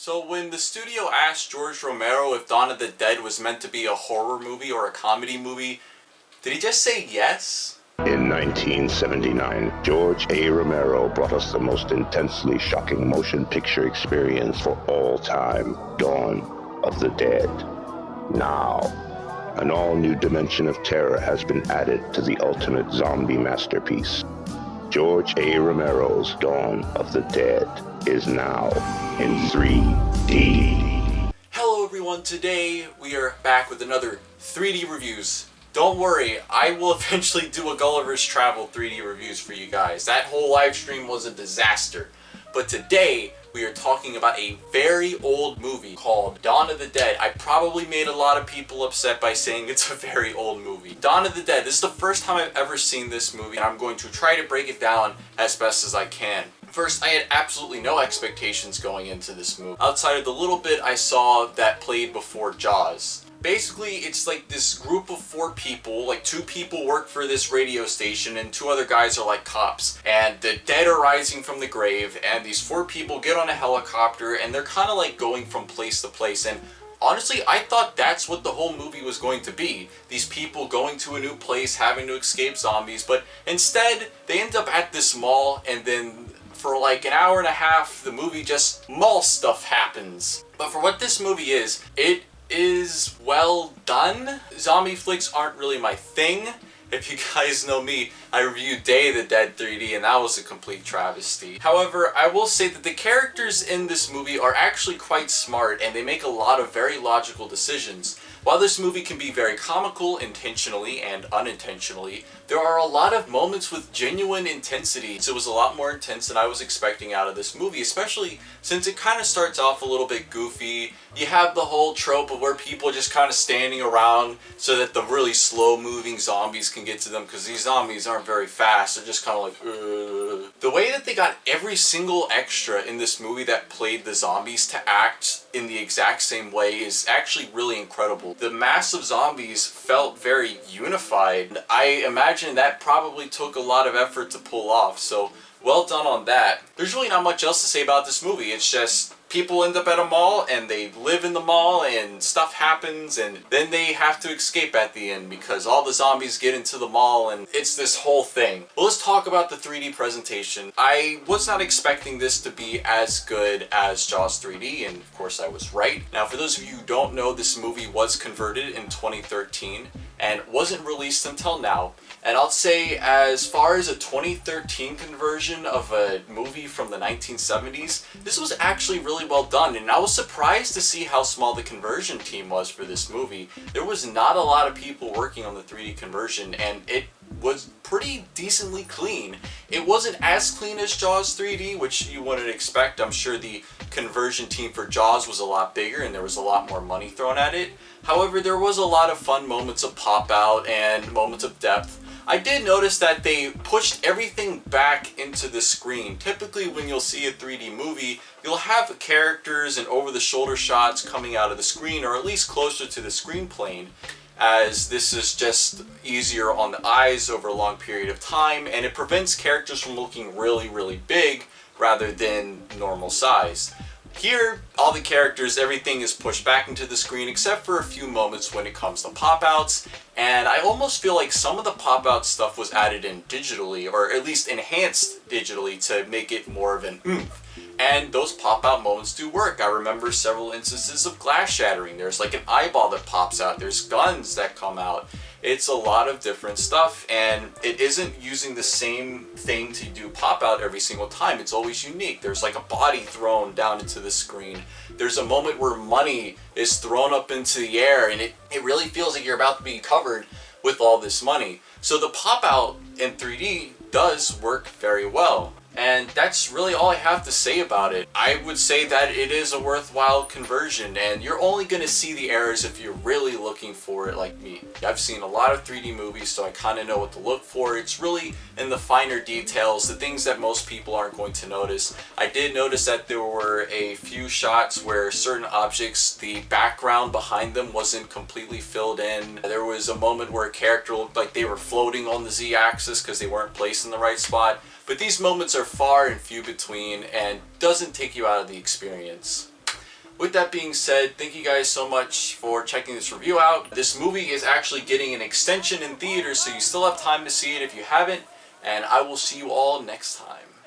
So when the studio asked George Romero if Dawn of the Dead was meant to be a horror movie or a comedy movie, did he just say yes? In 1979, George A. Romero brought us the most intensely shocking motion picture experience for all time, Dawn of the Dead. Now, an all-new dimension of terror has been added to the ultimate zombie masterpiece. George A. Romero's Dawn of the Dead is now in 3D. Hello everyone, today we are back with another 3D reviews. Don't worry, I will eventually do a Gulliver's Travel 3D reviews for you guys. That whole live stream was a disaster. But today, we are talking about a very old movie called Dawn of the Dead. I probably made a lot of people upset by saying it's a very old movie. Dawn of the Dead, this is the first time I've ever seen this movie, and I'm going to try to break it down as best as I can. First, I had absolutely no expectations going into this movie, outside of the little bit I saw that played before Jaws. Basically, it's like this group of 4 people, like 2 people work for this radio station and 2 other guys are like cops. And the dead are rising from the grave and these 4 people get on a helicopter and they're kind of like going from place to place. And honestly, I thought that's what the whole movie was going to be. These people going to a new place, having to escape zombies. But instead, they end up at this mall and then for like an hour and a half, the movie just mall stuff happens. But for what this movie is, it is well done. Zombie flicks aren't really my thing. If you guys know me, I reviewed Day of the Dead 3D and that was a complete travesty. However, I will say that the characters in this movie are actually quite smart and they make a lot of very logical decisions. While this movie can be very comical intentionally and unintentionally, there are a lot of moments with genuine intensity. It was a lot more intense than I was expecting out of this movie, especially since it kind of starts off a little bit goofy. You have the whole trope of where people are just kind of standing around so that the really slow moving zombies can get to them, because these zombies aren't very fast. They're just kind of like, ugh. The way that they got every single extra in this movie that played the zombies to act in the exact same way is actually really incredible. The mass of zombies felt very unified. I imagine that probably took a lot of effort to pull off, so well done on that. There's really not much else to say about this movie. It's just people end up at a mall and they live in the mall and stuff happens and then they have to escape at the end because all the zombies get into the mall and it's this whole thing. Well, let's talk about the 3D presentation. I was not expecting this to be as good as Jaws 3D, and of course I was right. Now, for those of you who don't know, this movie was converted in 2013 and wasn't released until now. And I'll say, as far as a 2013 conversion of a movie from the 1970s, this was actually really well done, and I was surprised to see how small the conversion team was for this movie. There was not a lot of people working on the 3D conversion, and it was pretty decently clean. It wasn't as clean as Jaws 3D, which you wouldn't expect. I'm sure the conversion team for Jaws was a lot bigger and there was a lot more money thrown at it. However, there was a lot of fun moments of pop out and moments of depth. I did notice that they pushed everything back into the screen. Typically when you'll see a 3D movie, you'll have characters and over-the-shoulder shots coming out of the screen, or at least closer to the screen plane, as this is just easier on the eyes over a long period of time, and it prevents characters from looking really, really big rather than normal size. Here, all the characters, everything is pushed back into the screen except for a few moments when it comes to pop-outs, and I almost feel like some of the pop-out stuff was added in digitally, or at least enhanced digitally to make it more of an oomph. And those pop-out moments do work. I remember several instances of glass shattering. There's like an eyeball that pops out. There's guns that come out. It's a lot of different stuff, and it isn't using the same thing to do pop-out every single time. It's always unique. There's like a body thrown down into the screen. There's a moment where money is thrown up into the air, and it really feels like you're about to be covered with all this money. So the pop-out in 3D does work very well. And that's really all I have to say about it. I would say that it is a worthwhile conversion, and you're only going to see the errors if you're really looking for it like me. I've seen a lot of 3D movies, so I kind of know what to look for. It's really in the finer details, the things that most people aren't going to notice. I did notice that there were a few shots where certain objects, the background behind them wasn't completely filled in. There was a moment where a character looked like they were floating on the Z-axis because they weren't placed in the right spot. But these moments are far and few between and doesn't take you out of the experience. With that being said, thank you guys so much for checking this review out. This movie is actually getting an extension in theaters, so you still have time to see it if you haven't, and I will see you all next time.